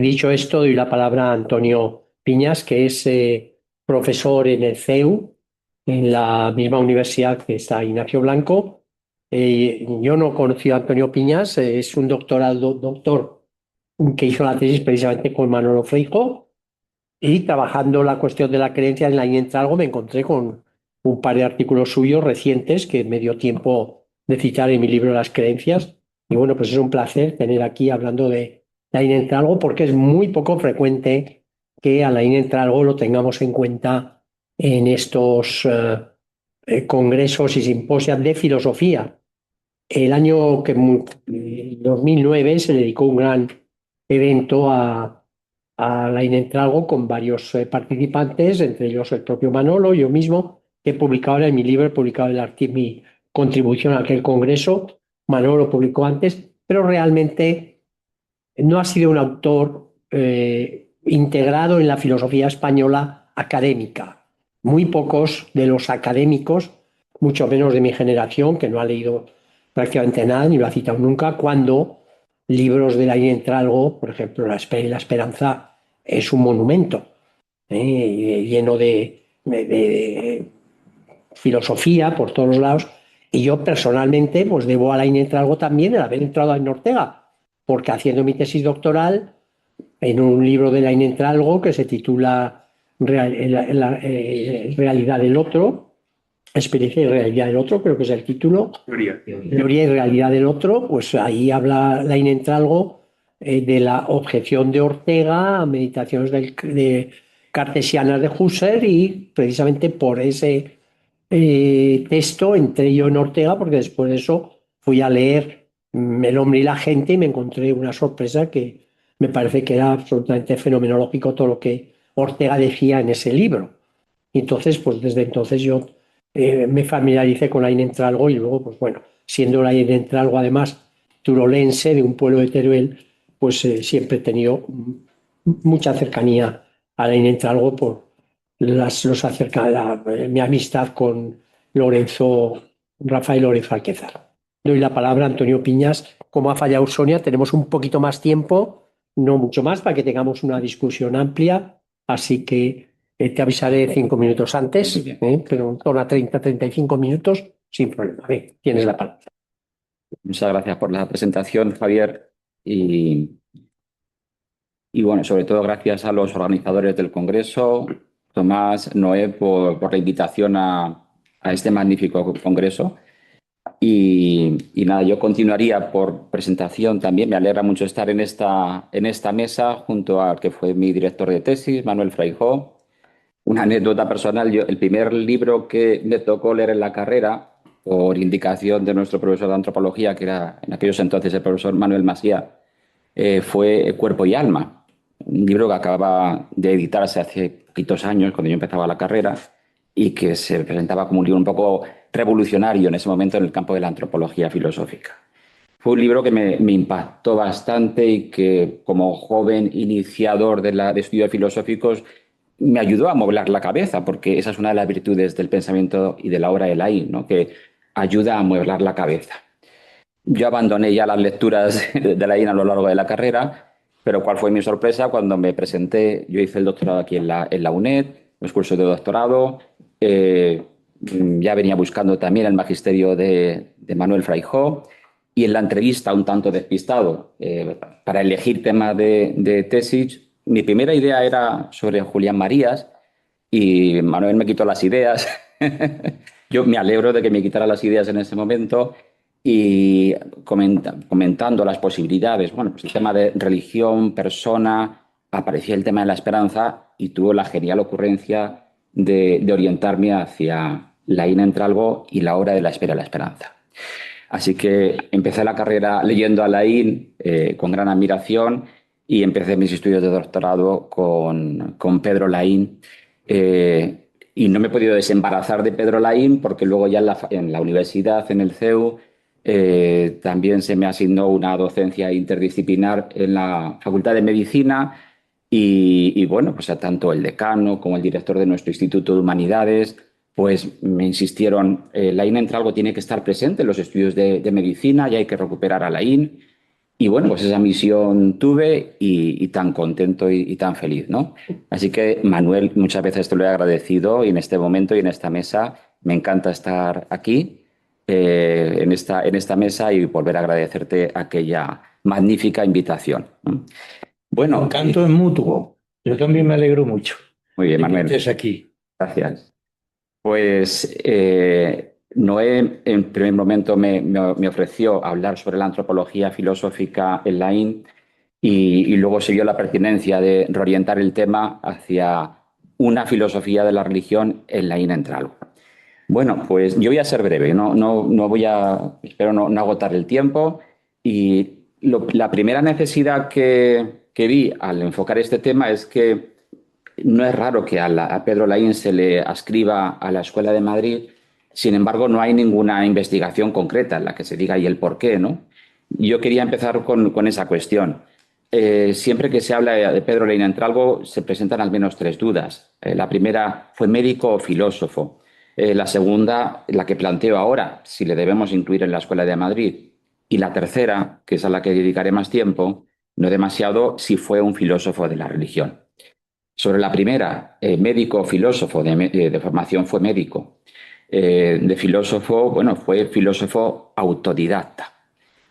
dicho esto, doy la palabra a Antonio Piñas, que es profesor en el CEU, en la misma universidad que está Ignacio Blanco. Yo no conocí a Antonio Piñas, es un doctor que hizo la tesis precisamente con Manolo Freijo, y trabajando la cuestión de la creencia en la algo me encontré con un par de artículos suyos recientes que me dio tiempo de citar en mi libro Las creencias. Y bueno, pues es un placer tener aquí hablando de la algo porque es muy poco frecuente que a la algo lo tengamos en cuenta en estos congresos y simposios de filosofía. El año 2009 se dedicó un gran evento a la Inentralgo con varios participantes, entre ellos el propio Manolo, yo mismo, que he publicado ahora en mi libro, he publicado mi contribución a aquel congreso. Manolo lo publicó antes, pero realmente no ha sido un autor integrado en la filosofía española académica. Muy pocos de los académicos, mucho menos de mi generación, que no ha leído prácticamente nada ni lo ha citado nunca, cuando libros de la Inentralgo, por ejemplo, La Esperanza, es un monumento lleno de filosofía por todos lados. Y yo personalmente pues debo a la Inentralgo también el haber entrado en Ortega, porque haciendo mi tesis doctoral en un libro de la Inentralgo que se titula Realidad del Otro, Experiencia y Realidad del Otro, creo que es el título. Teoría y Realidad del Otro, pues ahí habla la Inentralgo de la objeción de Ortega a meditaciones de cartesianas de Husserl, y precisamente por ese texto entré yo en Ortega, porque después de eso fui a leer El hombre y la gente y me encontré una sorpresa que me parece que era absolutamente fenomenológico todo lo que Ortega decía en ese libro. Y entonces, pues desde entonces yo me familiaricé con la Inentralgo y luego, pues bueno, siendo la Inentralgo además turolense, de un pueblo de Teruel, pues siempre he tenido mucha cercanía a la Inentralgo por mi amistad con Rafael Lorenzo Alquezar. Doy la palabra a Antonio Piñas. Como ha fallado Sonia, tenemos un poquito más tiempo, no mucho más, para que tengamos una discusión amplia, así que te avisaré 5 minutos antes, pero en torno a 35 minutos, sin problema. Bien, tienes la palabra. Muchas gracias por la presentación, Javier. Y, y bueno, sobre todo gracias a los organizadores del Congreso, Tomás, Noé, por la invitación a este magnífico congreso. Y nada, yo continuaría por presentación también. Me alegra mucho estar en esta mesa junto al que fue mi director de tesis, Manuel Fraijó. Una anécdota personal, el primer libro que me tocó leer en la carrera, por indicación de nuestro profesor de antropología, que era en aquellos entonces el profesor Manuel Masía, fue Cuerpo y Alma, un libro que acababa de editarse hace poquitos años, cuando yo empezaba la carrera, y que se presentaba como un libro un poco revolucionario en ese momento en el campo de la antropología filosófica. Fue un libro que me impactó bastante y que, como joven iniciador de estudios filosóficos, me ayudó a mover la cabeza, porque esa es una de las virtudes del pensamiento y de la obra de Laín, ¿no? Que ayuda a mueblar la cabeza. Yo abandoné ya las lecturas de Laín a lo largo de la carrera, pero ¿cuál fue mi sorpresa cuando me presenté? Yo hice el doctorado aquí en la UNED, los cursos de doctorado, ya venía buscando también el magisterio de Manuel Fraijó, y en la entrevista, un tanto despistado, para elegir tema de tesis, mi primera idea era sobre Julián Marías, y Manuel me quitó las ideas. Yo me alegro de que me quitara las ideas en ese momento, y comentando las posibilidades. Bueno, pues el tema de religión, persona, aparecía el tema de la esperanza y tuvo la genial ocurrencia de orientarme hacia la Inentralgo y la obra de la espera y la esperanza. Así que empecé la carrera leyendo a Laín con gran admiración, y empecé mis estudios de doctorado con Pedro Laín. Y no me he podido desembarazar de Pedro Laín, porque luego ya en la universidad, en el CEU, también se me asignó una docencia interdisciplinar en la Facultad de Medicina. Y bueno, pues tanto el decano como el director de nuestro Instituto de Humanidades pues me insistieron, la Inentralgo tiene que estar presente en los estudios de medicina y hay que recuperar a Laín. Y bueno, pues esa misión tuve y tan contento y tan feliz, ¿no? Así que, Manuel, muchas veces te lo he agradecido y en este momento y en esta mesa me encanta estar aquí, en esta mesa y volver a agradecerte aquella magnífica invitación, ¿no? El Bueno, encanto es mutuo. Yo también me alegro mucho muy bien, de que Manuel, estés aquí. gracias. Pues Noé en primer momento me ofreció hablar sobre la antropología filosófica en Laín y luego se vio la pertinencia de reorientar el tema hacia una filosofía de la religión en Laín Entralgo. Bueno, pues yo voy a ser breve, no voy a, espero no agotar el tiempo y la primera necesidad que vi al enfocar este tema es que no es raro que a Pedro Laín se le ascriba a la Escuela de Madrid, sin embargo, no hay ninguna investigación concreta en la que se diga y el por qué, ¿no? Yo quería empezar con esa cuestión. Siempre que se habla de Pedro Laín Entralgo, se presentan al menos tres dudas. La primera, ¿fue médico o filósofo? La segunda, la que planteo ahora, si le debemos incluir en la Escuela de Madrid. Y la tercera, que es a la que dedicaré más tiempo, no demasiado, si fue un filósofo de la religión. Sobre la primera, médico, filósofo, de formación fue médico. De filósofo, bueno, fue filósofo autodidacta.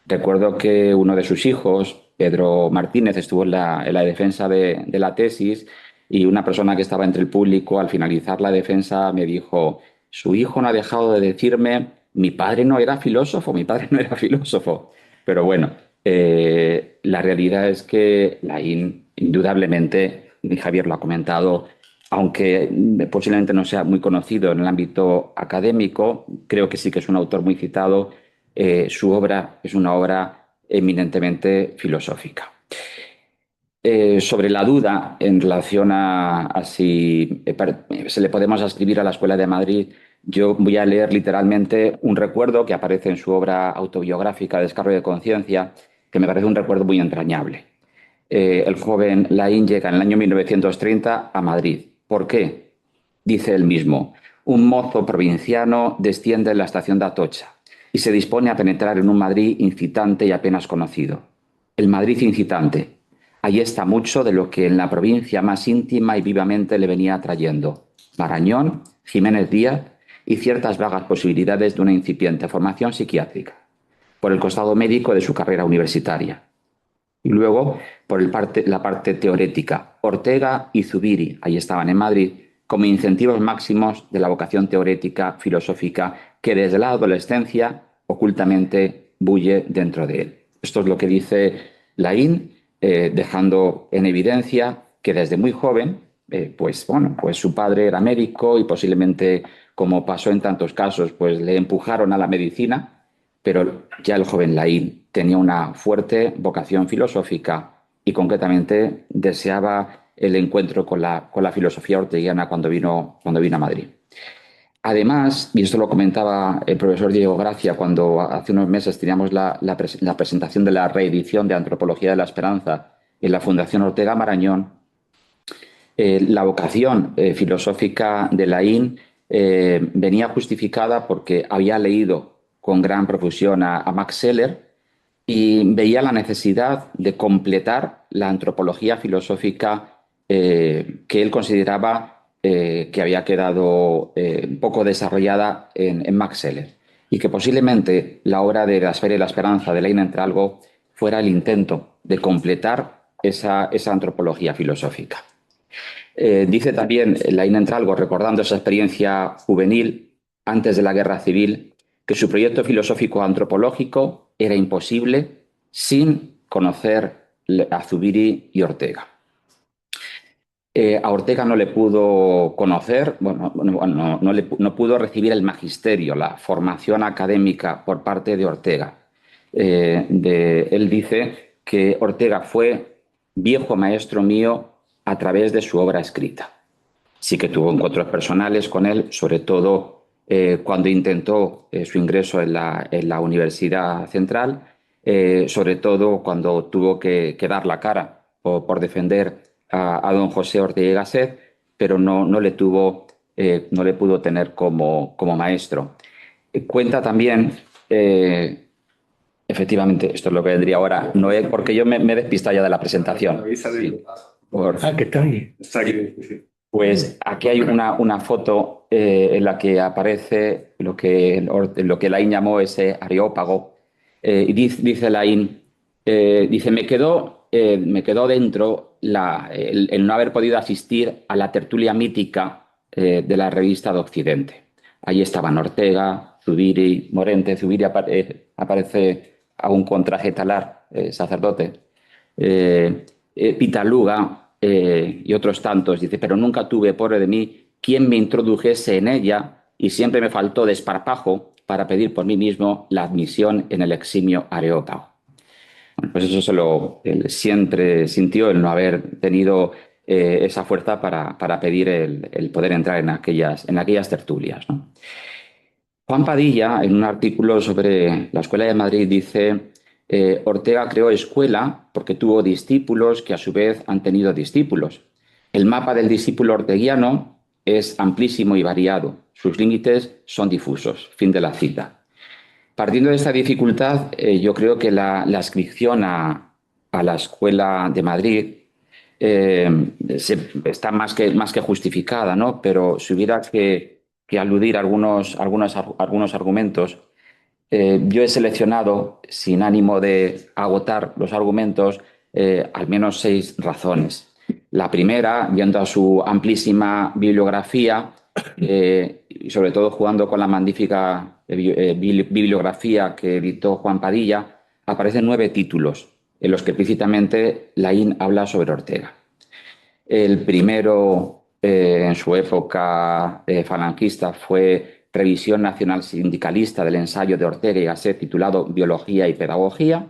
Recuerdo que uno de sus hijos, Pedro Martínez, estuvo en la defensa de la tesis y una persona que estaba entre el público al finalizar la defensa me dijo, su hijo no ha dejado de decirme, mi padre no era filósofo, mi padre no era filósofo. Pero bueno, la realidad es que Laín, indudablemente, y Javier lo ha comentado, aunque posiblemente no sea muy conocido en el ámbito académico, creo que sí que es un autor muy citado. Su obra es una obra eminentemente filosófica. Sobre la duda en relación a si se le podemos ascribir a la Escuela de Madrid, yo voy a leer literalmente un recuerdo que aparece en su obra autobiográfica Descargo de conciencia, que me parece un recuerdo muy entrañable. El joven Laín llega en el año 1930 a Madrid. ¿Por qué? Dice él mismo, un mozo provinciano desciende en la estación de Atocha y se dispone a penetrar en un Madrid incitante y apenas conocido. El Madrid incitante. Ahí está mucho de lo que en la provincia más íntima y vivamente le venía atrayendo. Marañón, Jiménez Díaz y ciertas vagas posibilidades de una incipiente formación psiquiátrica. Por el costado médico de su carrera universitaria. Y luego, por la parte teorética, Ortega y Zubiri, ahí estaban en Madrid, como incentivos máximos de la vocación teorética filosófica que desde la adolescencia ocultamente bulle dentro de él. Esto es lo que dice Laín, dejando en evidencia que desde muy joven, pues bueno, pues su padre era médico y posiblemente, como pasó en tantos casos, pues le empujaron a la medicina, pero ya el joven Laín tenía una fuerte vocación filosófica y concretamente deseaba el encuentro con la filosofía orteguiana cuando vino a Madrid. Además, y esto lo comentaba el profesor Diego Gracia cuando hace unos meses teníamos la presentación de la reedición de Antropología de la Esperanza en la Fundación Ortega Marañón, la vocación filosófica de Laín venía justificada porque había leído con gran profusión a Max Scheler y veía la necesidad de completar la antropología filosófica que él consideraba que había quedado poco desarrollada en Max Scheler y que posiblemente la obra de La esfera y la esperanza de Laín Entralgo fuera el intento de completar esa antropología filosófica. Dice también Laín Entralgo, recordando esa experiencia juvenil antes de la guerra civil, que su proyecto filosófico antropológico era imposible sin conocer a Zubiri y Ortega. A Ortega no le pudo conocer, bueno, no pudo recibir el magisterio, la formación académica por parte de Ortega. Él dice que Ortega fue viejo maestro mío a través de su obra escrita. Sí que tuvo encuentros personales con él, sobre todo cuando intentó su ingreso en la Universidad Central, sobre todo cuando tuvo que dar la cara por defender a don José Ortega y Gasset, pero no le pudo tener como maestro. Cuenta también Efectivamente, esto es lo que vendría ahora. Noé, porque yo me he despistado ya de la presentación. Sí, Que está ahí. pues aquí hay una foto en la que aparece lo que Laín llamó ese areópago. Y dice Laín, dice, me quedó dentro el no haber podido asistir a la tertulia mítica de la revista de Occidente. Allí estaban Ortega, Zubiri, Morente. Zubiri aparece aún con traje talar, sacerdote. Pitaluga y otros tantos. Dice, pero nunca tuve, pobre de mí, quien me introdujese en ella y siempre me faltó desparpajo para pedir por mí mismo la admisión en el eximio Areópago. Bueno, pues eso él siempre sintió el no haber tenido esa fuerza para pedir el poder entrar en aquellas tertulias, ¿no? Juan Padilla, en un artículo sobre la Escuela de Madrid, dice, Ortega creó escuela porque tuvo discípulos que a su vez han tenido discípulos. El mapa del discípulo orteguiano es amplísimo y variado. Sus límites son difusos. Fin de la cita. Partiendo de esta dificultad, yo creo que la inscripción a la Escuela de Madrid está más que justificada, ¿no? Pero si hubiera que aludir a algunos argumentos, yo he seleccionado, sin ánimo de agotar los argumentos, al menos 6 razones. La primera, yendo a su amplísima bibliografía, y sobre todo jugando con la magnífica bibliografía que editó Juan Padilla, aparecen 9 títulos en los que explícitamente Laín habla sobre Ortega. El primero, en su época falangista, fue Revisión Nacional Sindicalista del ensayo de Ortega y Gasset, titulado Biología y Pedagogía.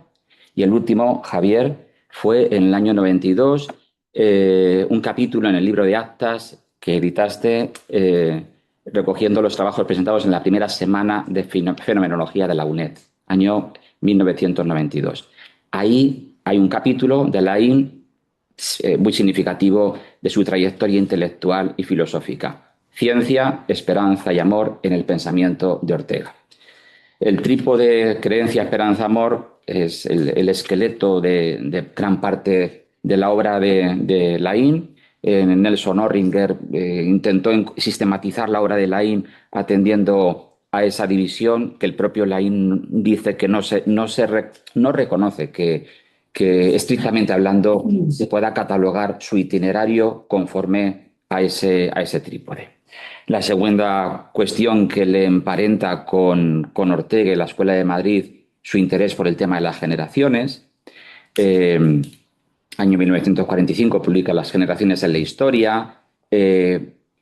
Y el último, Javier, fue en el año 92, un capítulo en el libro de actas que editaste recogiendo los trabajos presentados en la primera semana de Fenomenología de la UNED, año 1992. Ahí hay un capítulo de Laín muy significativo de su trayectoria intelectual y filosófica. Ciencia, esperanza y amor en el pensamiento de Ortega. El trípode creencia, esperanza, amor es el esqueleto de gran parte de la obra de Laín. Nelson Orringer intentó sistematizar la obra de Laín atendiendo a esa división que el propio Laín dice que no reconoce que estrictamente hablando se pueda catalogar su itinerario conforme a ese trípode. La segunda cuestión que le emparenta con Ortega y la Escuela de Madrid, su interés por el tema de las generaciones. Año 1945 publica Las generaciones en la historia.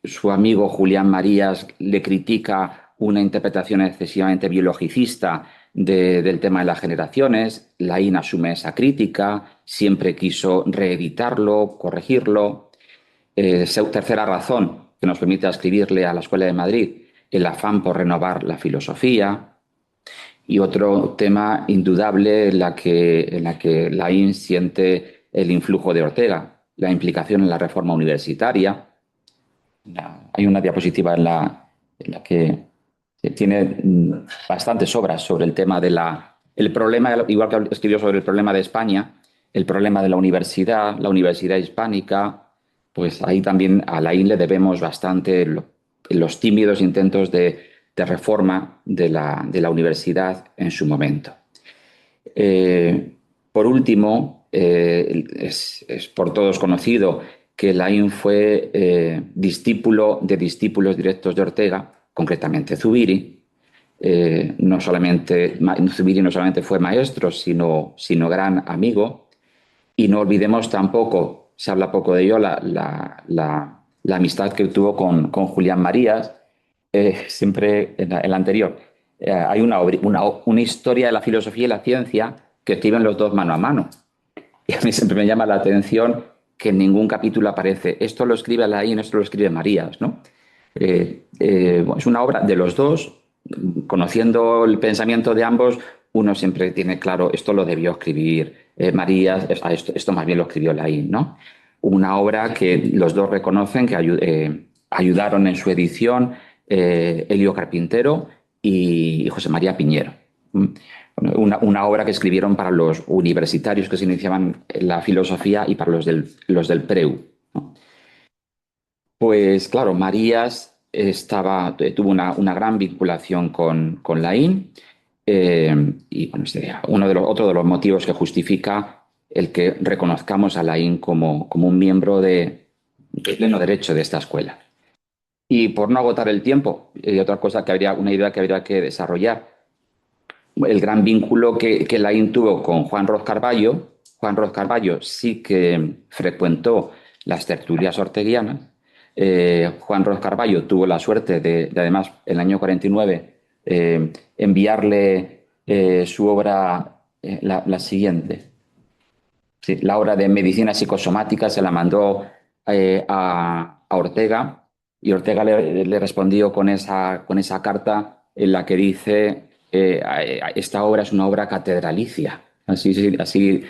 Su amigo Julián Marías le critica una interpretación excesivamente biologicista del tema de las generaciones. Laín asume esa crítica, siempre quiso reeditarlo, corregirlo. Tercera razón que nos permite escribirle a la Escuela de Madrid, el afán por renovar la filosofía. Y otro tema indudable en la que Laín siente el influjo de Ortega, la implicación en la reforma universitaria. Hay una diapositiva en la que tiene bastantes obras sobre el tema el problema, igual que escribió sobre el problema de España, el problema de la universidad hispánica. Pues ahí también a Laín le debemos bastante los tímidos intentos de reforma de la universidad en su momento. Por último, es por todos conocido que Laín fue discípulo de discípulos directos de Ortega, concretamente Zubiri. Zubiri no solamente fue maestro, sino gran amigo. Y no olvidemos tampoco, se habla poco de ello, la amistad que tuvo con Julián Marías, siempre en la anterior. Hay una historia de la filosofía y la ciencia que escriben los dos mano a mano. Y a mí siempre me llama la atención que en ningún capítulo aparece esto lo escribe Laín, esto lo escribe Marías, ¿no? Es una obra de los dos, conociendo el pensamiento de ambos, uno siempre tiene claro, esto lo debió escribir Marías, esto más bien lo escribió Laín, ¿no? Una obra que los dos reconocen que ayudaron en su edición Elio Carpintero y José María Piñero. una obra que escribieron para los universitarios que se iniciaban en la filosofía y para los del Preu, ¿no? Pues claro, Marías tuvo una gran vinculación con Laín, y bueno, sería otro de los motivos que justifica el que reconozcamos a Laín como un miembro de pleno derecho de esta escuela. Y por no agotar el tiempo, una idea que habría que desarrollar, el gran vínculo que Laín tuvo con Juan Ros Carballo. Juan Ros Carballo sí que frecuentó las tertulias orteguianas. Juan Ros Carballo tuvo la suerte de además, en el año 49, enviarle su obra, la siguiente. Sí, la obra de medicina psicosomática se la mandó a Ortega, y Ortega le respondió con esa carta en la que dice: esta obra es una obra catedralicia. Así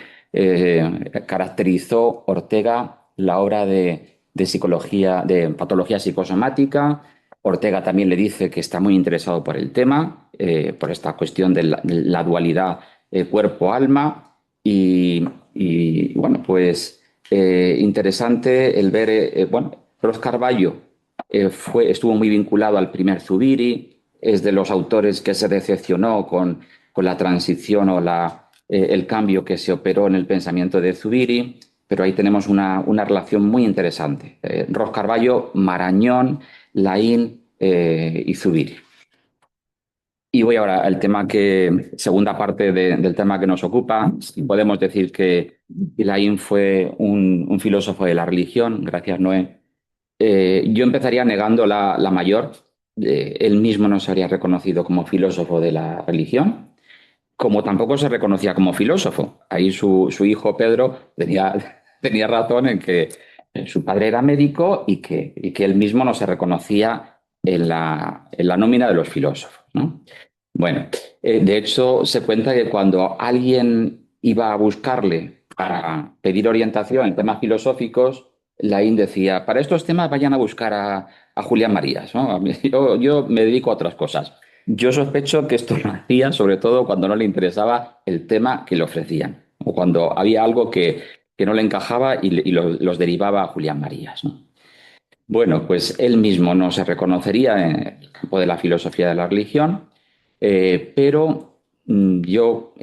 caracterizó Ortega la obra de psicología, de patología psicosomática. Ortega también le dice que está muy interesado por el tema, por esta cuestión de la dualidad cuerpo-alma. Y bueno, pues interesante el ver, Ros Carballo estuvo muy vinculado al primer Zubiri, es de los autores que se decepcionó con la transición o el cambio que se operó en el pensamiento de Zubiri, pero ahí tenemos una relación muy interesante. Ros Carballo, Marañón, Laín y Zubiri. Y voy ahora al segunda parte del tema que nos ocupa. Podemos decir que Laín fue un filósofo de la religión, gracias Noé. Yo empezaría negando la mayor. Él mismo no se habría reconocido como filósofo de la religión, como tampoco se reconocía como filósofo. Ahí su hijo Pedro tenía razón en que su padre era médico y que él mismo no se reconocía en la nómina de los filósofos, ¿no? Bueno, de hecho se cuenta que cuando alguien iba a buscarle para pedir orientación en temas filosóficos, Laín decía: para estos temas vayan a buscar a Julián Marías, ¿no? Yo me dedico a otras cosas. Yo sospecho que esto lo hacía sobre todo cuando no le interesaba el tema que le ofrecían, o cuando había algo que no le encajaba y los derivaba a Julián Marías, ¿no? Bueno, pues él mismo no se reconocería en el campo de la filosofía de la religión, pero yo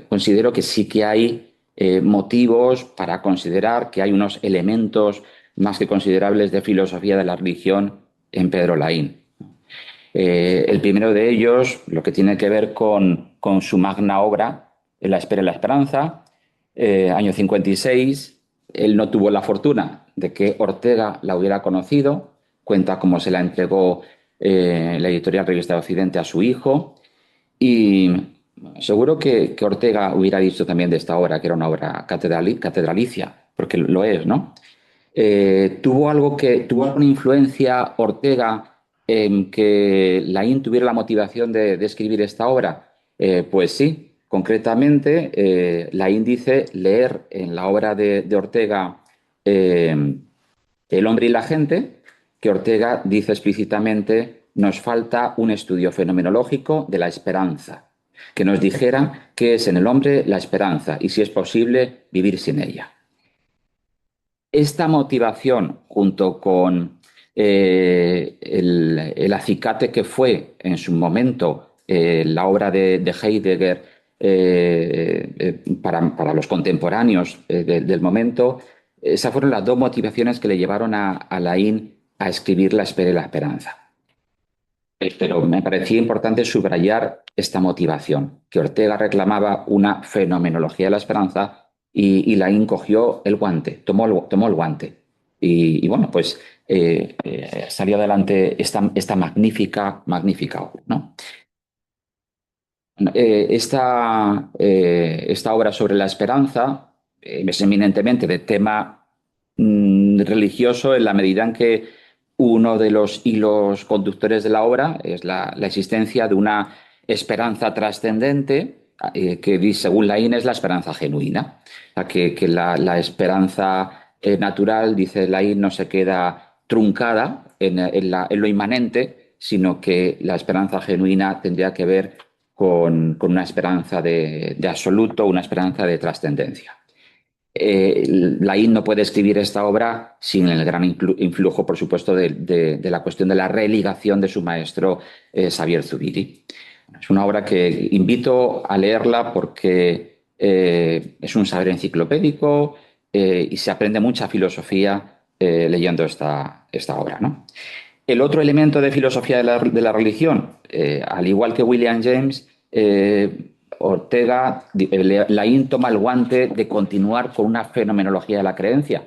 considero que sí que hay motivos para considerar que hay unos elementos más que considerables de filosofía de la religión en Pedro Laín. El primero de ellos, lo que tiene que ver con su magna obra, La espera y la esperanza, año 56. Él no tuvo la fortuna de que Ortega la hubiera conocido. Cuenta cómo se la entregó la editorial Revista de Occidente a su hijo. Y seguro que Ortega hubiera dicho también de esta obra que era una obra catedralicia, porque lo es, ¿no? ¿Tuvo alguna influencia Ortega en que Laín tuviera la motivación de escribir esta obra? Pues sí. Concretamente, Laín dice leer en la obra de Ortega, El hombre y la gente, que Ortega dice explícitamente: nos falta un estudio fenomenológico de la esperanza, que nos dijera qué es en el hombre la esperanza y, si es posible, vivir sin ella. Esta motivación, junto con el acicate que fue en su momento la obra de Heidegger para los contemporáneos del momento, esas fueron las dos motivaciones que le llevaron a Laín a escribir La espera y la esperanza. Pero me parecía importante subrayar esta motivación, que Ortega reclamaba una fenomenología de la esperanza y Laín cogió el guante, tomó el guante. Y bueno, pues salió adelante esta magnífica obra, ¿no? Esta obra sobre la esperanza es eminentemente de tema religioso, en la medida en que uno de los hilos conductores de la obra es la existencia de una esperanza trascendente, que según Laín es la esperanza genuina. O sea, que la esperanza natural, dice Laín, no se queda truncada en lo inmanente, sino que la esperanza genuina tendría que ver con una esperanza de absoluto, una esperanza de trascendencia. Laín no puede escribir esta obra sin el gran influjo, por supuesto, de la cuestión de la religación de su maestro Xavier Zubiri. Es una obra que invito a leerla porque es un saber enciclopédico y se aprende mucha filosofía leyendo esta obra, ¿no? El otro elemento de filosofía de la religión, al igual que William James, Ortega, Laín toma el guante de continuar con una fenomenología de la creencia.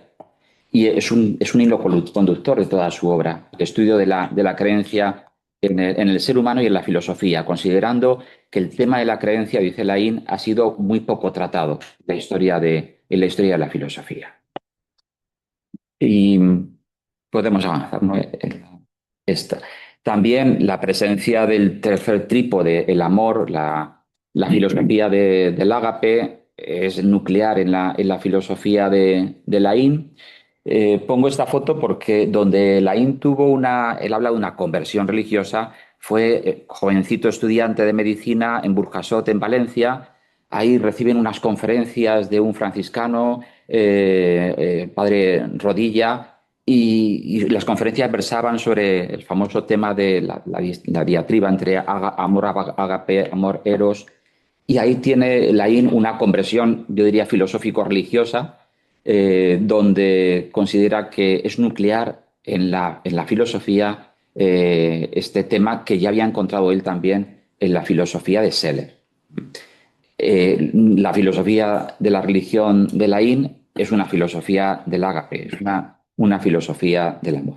Y es un hilo conductor de toda su obra, el estudio de la creencia en el ser humano y en la filosofía, considerando que el tema de la creencia, dice Laín, ha sido muy poco tratado en la historia de la filosofía. Y podemos avanzar, ¿no? Esta. También la presencia del tercer trípode, el amor, la filosofía del ágape, es nuclear en la filosofía de Laín. Pongo esta foto porque donde Laín él habla de una conversión religiosa, fue jovencito estudiante de medicina en Burjasot, en Valencia. Ahí reciben unas conferencias de un franciscano, padre Rodilla, y las conferencias versaban sobre el famoso tema de la diatriba entre amor ágape, amor eros, y ahí tiene Laín una conversión, yo diría, filosófico-religiosa, donde considera que es nuclear en la filosofía este tema que ya había encontrado él también en la filosofía de Seller. La filosofía de la religión de Laín es una filosofía del ágape, es una filosofía del amor.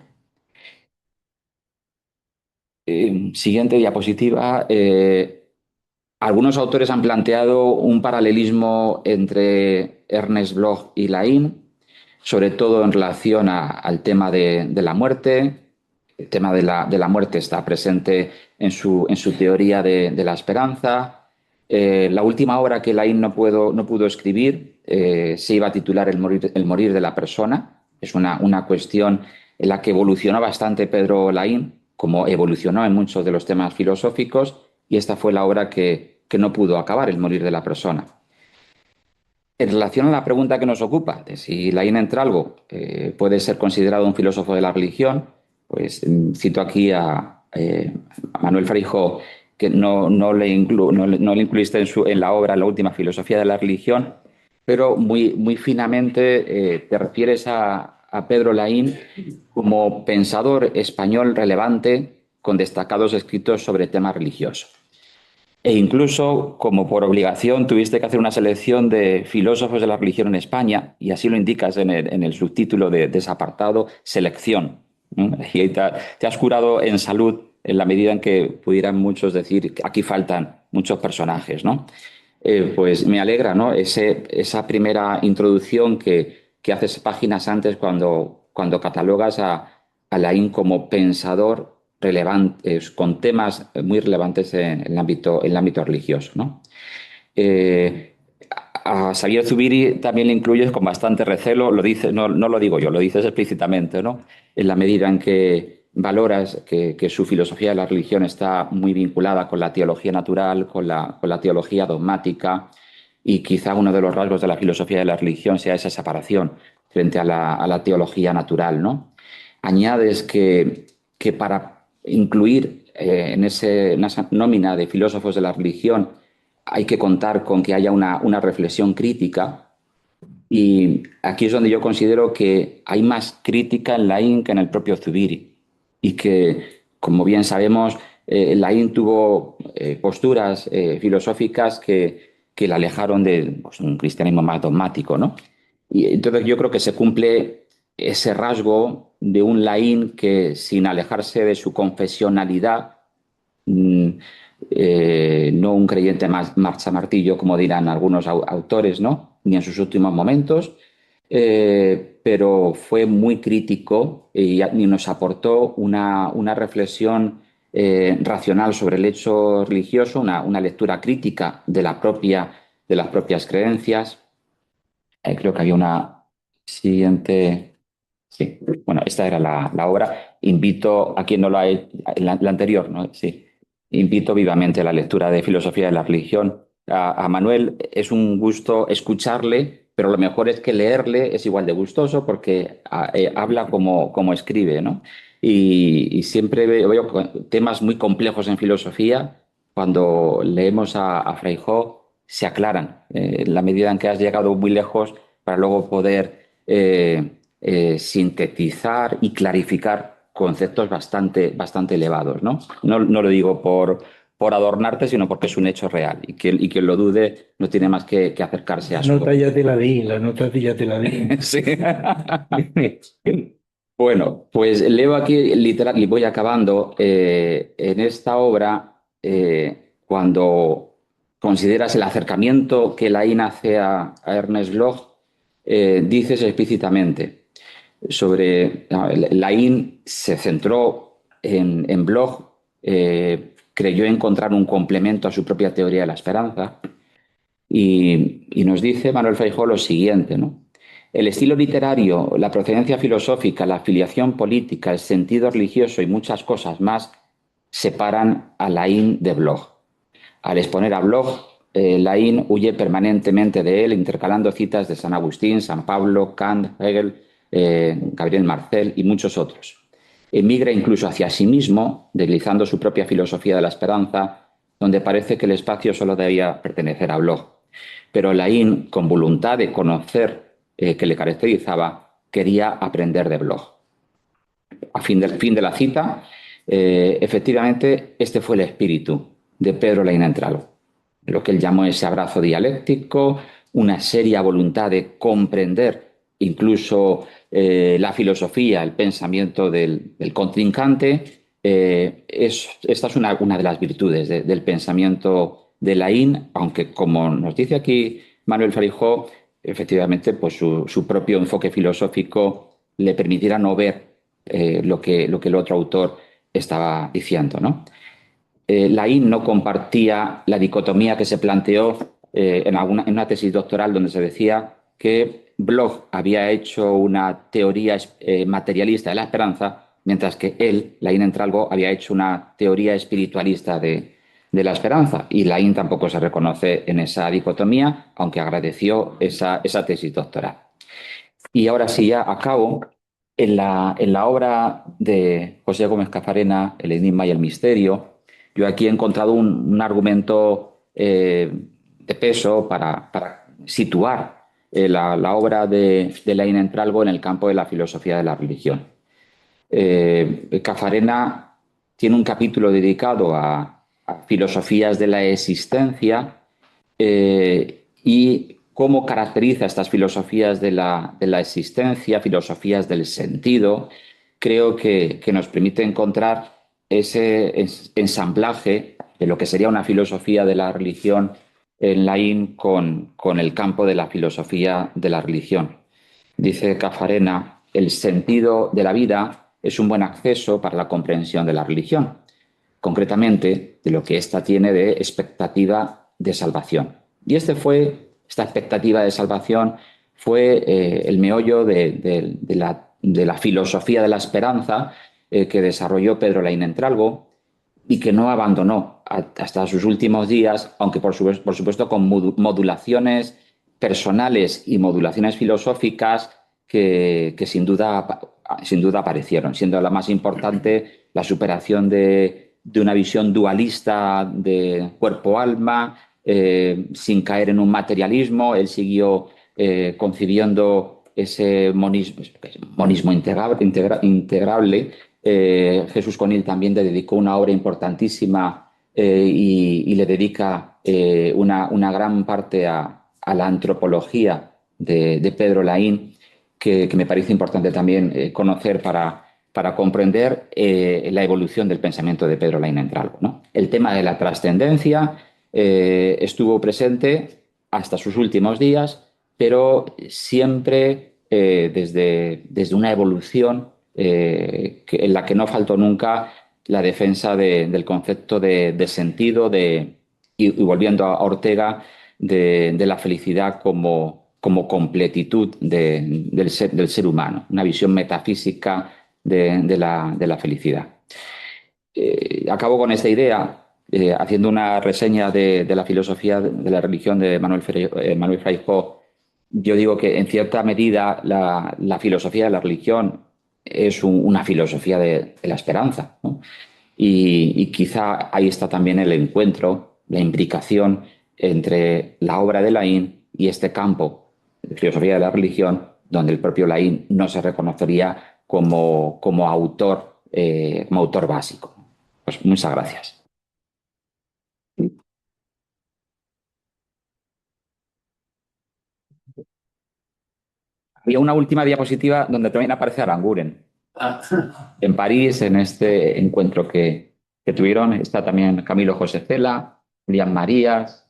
Siguiente diapositiva. Algunos autores han planteado un paralelismo entre Ernest Bloch y Laín, sobre todo en relación al tema de la muerte. El tema de la muerte está presente en su teoría de la esperanza. La última obra que Laín no pudo escribir se iba a titular El morir de la persona. Es una cuestión en la que evolucionó bastante Pedro Laín, como evolucionó en muchos de los temas filosóficos, y esta fue la obra que no pudo acabar, El morir de la persona. En relación a la pregunta que nos ocupa, de si Laín Entralgo puede ser considerado un filósofo de la religión, pues cito aquí a Manuel Feijó, que no le incluiste en la obra La última filosofía de la religión, pero muy finamente te refieres a Pedro Laín como pensador español relevante con destacados escritos sobre temas religiosos. E incluso, como por obligación, tuviste que hacer una selección de filósofos de la religión en España, y así lo indicas en el subtítulo de ese apartado, selección. Y te has curado en salud en la medida en que pudieran muchos decir que aquí faltan muchos personajes, ¿no? Pues me alegra, ¿no? Esa primera introducción que haces páginas antes cuando catalogas a Laín como pensador relevantes, con temas muy relevantes en el ámbito religioso, ¿no? A Xavier Zubiri también le incluyes con bastante recelo, lo dices, no lo digo yo, lo dices explícitamente, ¿no? En la medida en que valoras que su filosofía de la religión está muy vinculada con la teología natural, con la teología dogmática, y quizá uno de los rasgos de la filosofía de la religión sea esa separación frente a la teología natural, ¿no? Añades que para incluir en esa nómina de filósofos de la religión hay que contar con que haya una reflexión crítica, y aquí es donde yo considero que hay más crítica en Laín que en el propio Zubiri, y que, como bien sabemos, Laín tuvo posturas filosóficas que la alejaron de un cristianismo más dogmático, ¿no? Y entonces yo creo que se cumple ese rasgo de un Laín que, sin alejarse de su confesionalidad, no un creyente más marcha martillo, como dirán algunos autores, ¿no? Ni en sus últimos momentos, pero fue muy crítico y nos aportó una reflexión racional sobre el hecho religioso, una lectura crítica de las propias creencias. Creo que había una siguiente. Sí, bueno, esta era la obra. Invito a quien no lo ha hecho, la anterior, ¿no? Sí. invito vivamente a la lectura de Filosofía de la Religión. A Manuel es un gusto escucharle, pero lo mejor es que leerle es igual de gustoso porque habla como escribe, ¿no? Y siempre veo temas muy complejos en filosofía. Cuando leemos a Feijó, se aclaran en la medida en que has llegado muy lejos para luego poder sintetizar y clarificar conceptos bastante elevados, ¿no? No lo digo por adornarte, sino porque es un hecho real y quien lo dude no tiene más que acercarse a La su... nota ya te la di, la nota ya te la di. Sí. Bueno, pues leo aquí, literal, y voy acabando, en esta obra, cuando consideras el acercamiento que Laín hace a Ernest Bloch, dices explícitamente sobre Laín se centró en Bloch, creyó encontrar un complemento a su propia teoría de la esperanza y nos dice Manuel Feijó lo siguiente, ¿no? El estilo literario, la procedencia filosófica, la afiliación política, el sentido religioso y muchas cosas más separan a Laín de Bloch. Al exponer a Bloch, Laín huye permanentemente de él, intercalando citas de San Agustín, San Pablo, Kant, Hegel, Gabriel Marcel y muchos otros. Emigra incluso hacia sí mismo, deslizando su propia filosofía de la esperanza, donde parece que el espacio solo debía pertenecer a Bloch. Pero Laín, con voluntad de conocer que le caracterizaba, quería aprender de Bloch. A fin de la cita, efectivamente, este fue el espíritu de Pedro Laín Entralgo, lo que él llamó ese abrazo dialéctico, una seria voluntad de comprender incluso la filosofía, el pensamiento del contrincante. Esta es una de las virtudes del pensamiento de Laín, aunque como nos dice aquí Manuel Feijó, efectivamente pues su propio enfoque filosófico le permitiera no ver lo que el otro autor estaba diciendo, ¿no? Laín no compartía la dicotomía que se planteó en una tesis doctoral donde se decía que Bloch había hecho una teoría materialista de la esperanza, mientras que él, Laín Entralgo, había hecho una teoría espiritualista de la esperanza. Y Laín tampoco se reconoce en esa dicotomía, aunque agradeció esa tesis doctoral. Y ahora sí, ya acabo. En la obra de José Gómez Cafarena, El enigma y el misterio, yo aquí he encontrado un argumento de peso para situar la obra de Laín Entralgo en el campo de la filosofía de la religión. Cafarena tiene un capítulo dedicado a filosofías de la existencia y cómo caracteriza estas filosofías de la existencia, filosofías del sentido. Creo que nos permite encontrar ese ensamblaje de lo que sería una filosofía de la religión en Laín con el campo de la filosofía de la religión. Dice Cafarena, el sentido de la vida es un buen acceso para la comprensión de la religión, concretamente de lo que ésta tiene de expectativa de salvación. Y esta expectativa de salvación fue el meollo de la filosofía de la esperanza que desarrolló Pedro Laín Entralgo y que no abandonó hasta sus últimos días, aunque por supuesto con modulaciones personales y modulaciones filosóficas que sin duda aparecieron, siendo la más importante la superación de una visión dualista de cuerpo-alma, sin caer en un materialismo. Él siguió concibiendo ese monismo integrable. Jesús Conil también le dedicó una obra importantísima y le dedica una gran parte a la antropología de Pedro Laín, que me parece importante también conocer para comprender la evolución del pensamiento de Pedro Laín Entralgo, ¿no? El tema de la trascendencia estuvo presente hasta sus últimos días, pero siempre desde una evolución en la que no faltó nunca la defensa del concepto de sentido y volviendo a Ortega, de la felicidad como completitud del ser humano, una visión metafísica de la felicidad. Acabo con esta idea haciendo una reseña de la filosofía de la religión de Manuel Feijó, yo digo que en cierta medida la filosofía de la religión es una filosofía de la esperanza, ¿no? Y quizá ahí está también el encuentro, la imbricación entre la obra de Laín y este campo de filosofía de la religión, donde el propio Laín no se reconocería como autor básico. Pues muchas gracias. Había una última diapositiva donde también aparece Aranguren. En París, en este encuentro que tuvieron, está también Camilo José Cela, Lian Marías,